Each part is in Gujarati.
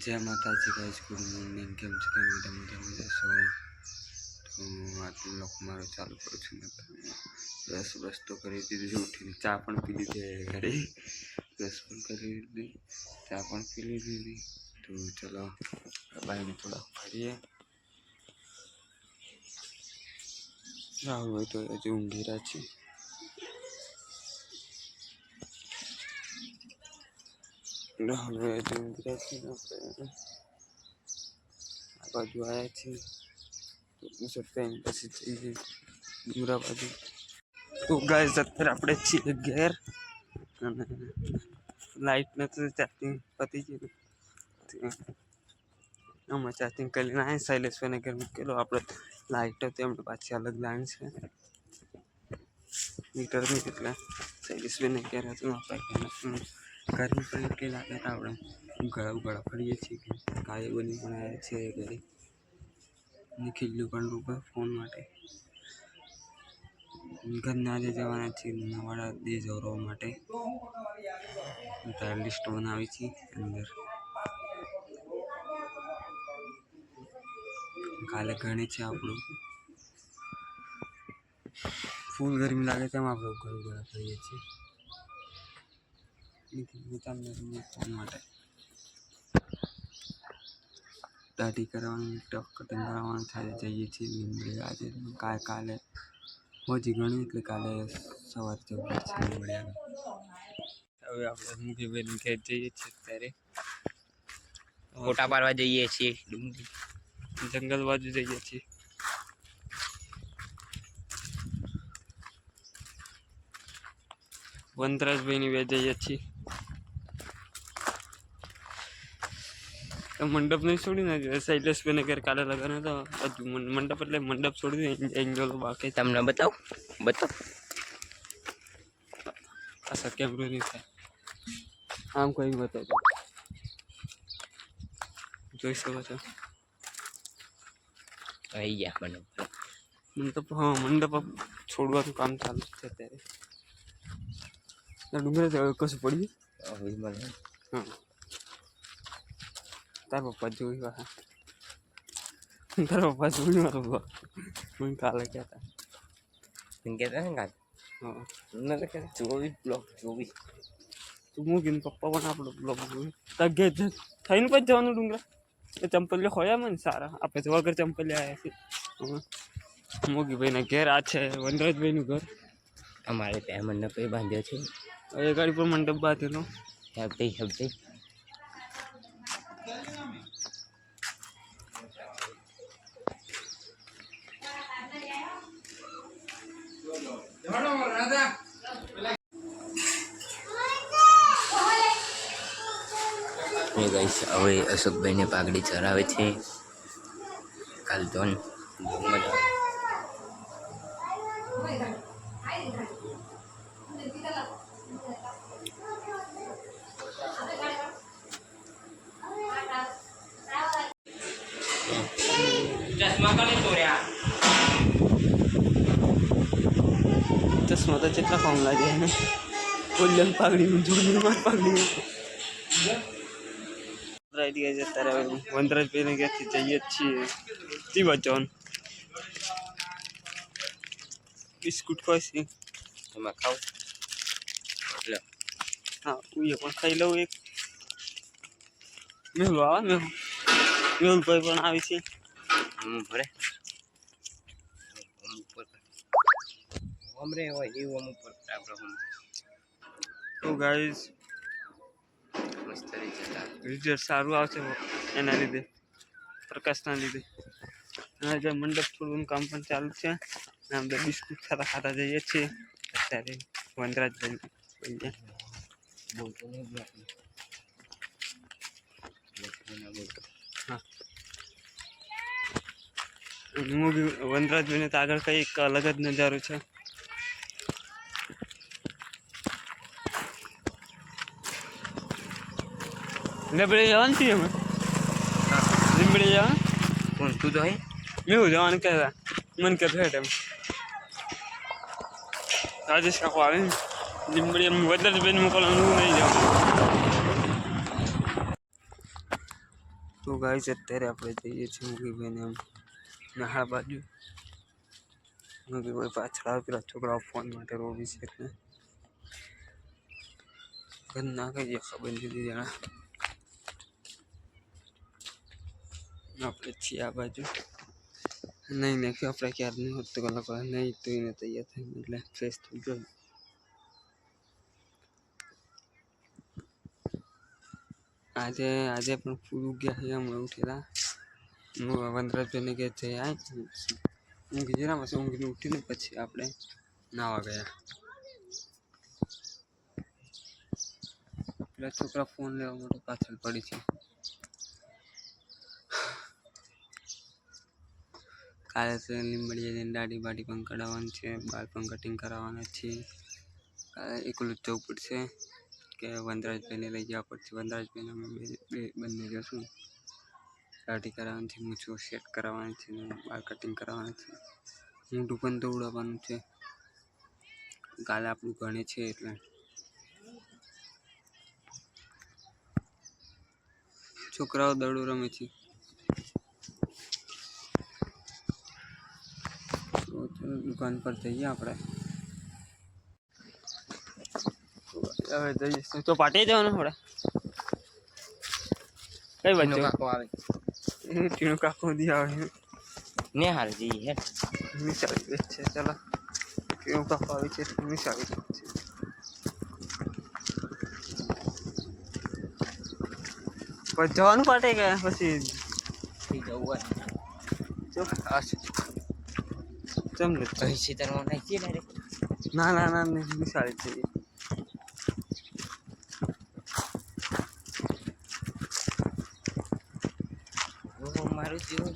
जय माता जी गाइस, गुड मॉर्निंग। केम छे તમે મજા છો? તો આટલું લોક મારો ચાલુ કરું છું ને બસ તો કરી દીધી, ઉઠીને ચા પણ પી લીધી ઘરે, બ્રશ પણ કરી લીધી, ચા પણ પી લીધી। તો ચલો બાઈને થોડા ફરીએ। રાહુલ હોય તો હજુ ઊંઘી રહ્યા છે। રાહુલ હોય હજુ ઊંઘી રહ્યા છે। આપણે આ બાજુ આવ્યા છીએ તો શકતા એમ પછી જઈએ ડુંગરા બાજુ। તો ગાઈસ અત્યારે આપણે છીએ ઘેર અને લાઈટ નથી, ચાર્જિંગ પતી ગયું। આમાં ચાર્જિંગ કરીને આ શૈલેષભાઈને ઘર મૂકેલો। આપણે લાઈટ હતી એમને પાછી અલગ લાઈન છે મીટરની, એટલે શૈલેષભાઈને ઘેર હતું આપણે ઘરની પણ એટલી લાગે તો આપણે ઉગાડા ફરીએ છીએ કે કાલે બની પણ આવ્યા છે ઘરે। નિખિલ્યું પણ રૂપા ફોન માટે ઘરના આજે જવાના છીએ નવાડા દે જોરવા માટે। ટાયર લિસ્ટ બનાવી છે અંદર, કાલે ઘણી છે આપણું ફૂલ ગરમી લાગે તેમ આપણે ઉગાડા કરીએ છીએ ફોન માટે। દાઢી કરવાનું, ટક કટિંગ કરાવવાનું થાય જઈએ છીએ લીંબડી આજે કાલે હજી ઘણું એટલે કાલે સવારે જવું પડશે લીંબડિયાનું। હવે આપણે મૂકીભાઈ ઘેર જઈએ છીએ અત્યારે, ફોટા પાડવા જઈએ છીએ, જંગલ બાજુ જઈએ છીએ। વનરાજભાઈની બે જઈએ છીએ। મંડપ નહીં છોડી ને શૈલેષભાઈને ઘેર કાલે લગન હતો, હજુ મંડપ એટલે મંડપ છોડી દે એંગલો બાકી તમને બતાવ પાછા કેમેરો નહીં થાય, આમ કોઈ બતાવતો જોઈ શકો છો। આવી ગયા મંડપ, હા મંડપ છોડવાનું કામ ચાલુ છે અત્યારે। ડુંગર કશું પડ્યું? હા તાર પપ્પા જોઈ વાહ, તારા પપ્પા જોઈ મારો મને કાલે કહેતા ને કાલ હા તો કે 24 તું મૂકીને પપ્પા પણ આપણો બ્લોગ જોયું તાર ઘેર થઈને પછી જવાનું ડુંગરા। એ ચંપલીઓ ખોયા મને સારા, આપણે તો વગર ચંપલી આવ્યા છીએ। મોગીભાઈના ઘેર આ છે વનરાજભાઈનું ઘર। અમારે ત્યાં મંડપ બાંધ્યો છે, એ ગાડી પર મંડપ બાંધેલો હેબતી ગાઈસ। હવે અશોકભાઈને પાઘડી ચરાવે છે, કાલ તો ચશ્મા તો કેટલા ફોર્મ લાગે એને કોલ્યન પાઘડી જોડે માર પાઘડી રાઈટ ગાઈસ। અત્યારે વનરાજભાઈને ઘેરથી જઈએ છીએ તીવા જોન બિસ્કુટ ખોઈશી એમાં ખાવ લે, હા ઉઈએ પણ ખાઈ લઉં એક। મેહુલ આવે મેહુલભાઈ પણ આવી છે ભરે રે હોય એવું ઉપર આપણે તો ગાઈસ મસ્ત રિઝલ્ટ સારું આવશે એના લીધે, પ્રકાશના લીધે। અને જે મંડપ છોડવાનું કામ પણ ચાલુ છે અને આપણે બિસ્કુટ ખાતા જઈએ છીએ અત્યારે વનરાજભાઈ। હા વનરાજભાઈને તો આગળ કંઈક અલગ જ નજારો છે। લીંબડી જવાનું છીએ અમે, લીંબડી જવાનું કોણ તું તો અહીં મેં જવાનું કહેતા મને કહેતો હે ટાઈમ રાજેશ કાકો આવે ને લીંબડી એમ વનરાજભાઈને મોકલવાનું નહીં જવાનું। તો ગાઈસ અત્યારે આપણે જઈએ છીએ મુગીભાઈને એમ નહાળ બાજુ. મુગીભાઈ પાછળ આવે, પેલા છોકરાઓ ફોન માટે રોવી છે એટલે ઘર ના કહીએ ખબર નથી જણા. આપણે છીએ આ બાજુ નહીં નાખ્યું આપણે ક્યારે નહીં હોત તો કલાક નહીં તો એને તૈયાર થઈ એટલે ફ્રેશ થઈ ગયો. આજે પણ ફૂલ ગયા છે હમણાં ઉઠેલા. વનરાજભાઈને કે જઈ આય ઊંઘી જરા પછી ઊંઘીને ઉઠીને પછી આપણે નાવા ગયા. પેલા છોકરા ફોન લેવા માટે પાછળ પડી છે. કાલે તો લીંબડીએ દાઢી બાડી પણ કઢાવવાની છે, બાલ પણ કટિંગ કરાવવાના છે. કાલે એકલું જ જવું પડશે કે વનરાજભાઈને લઈ જવા પડશે. વનરાજભાઈને અમે બંને જશું. દાઢી કરાવવાની છે, મૂછો સેટ કરાવવાની છે, બાલ કટિંગ કરાવવાના છે, મોઢું પણ દોડાવવાનું છે. કાલે આપણું ગણે છે એટલે છોકરાઓ દડો રમે છે. દુકાન પર જઈએ આપણે. હવે જઈએ તો પાટી જવાનું થોડા કઈ બાજુ કાકો આવે એ ટીણું કાકો દી આવે ને હાલ જઈએ હે મિસાવી દે છે. ચાલો ટીણું કાકો આવી છે મિસાવી દે છે. પછી જવાનું પાટે ગયા પછી જવું જો આ જમને પૈસી તરવા નાખીએ ડાયરેક્ટ. ના ના ના મિસાવી છે. મારું જીવન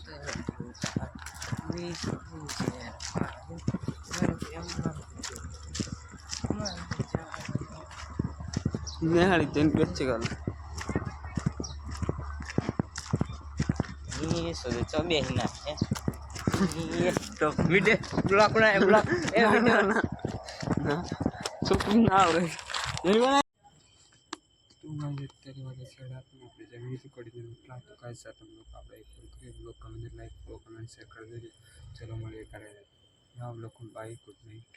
નેહાળી જઈને બેસે ગાલ સુધી તો બેસી નાખે તો મીડે બ્લોક ના બ્લોક એ વિડિયો ના છોકરી ના આવડે તું મને અત્યારે વાગે છેડા પણ આપણે જમીન કરી દે પ્લાન તો કાંઈ સાથે આપણે એક block comment like follow comment share કરી દેજો. ચલો મળીએ કરે નવા બ્લોક બાય ગુડ નાઇટ.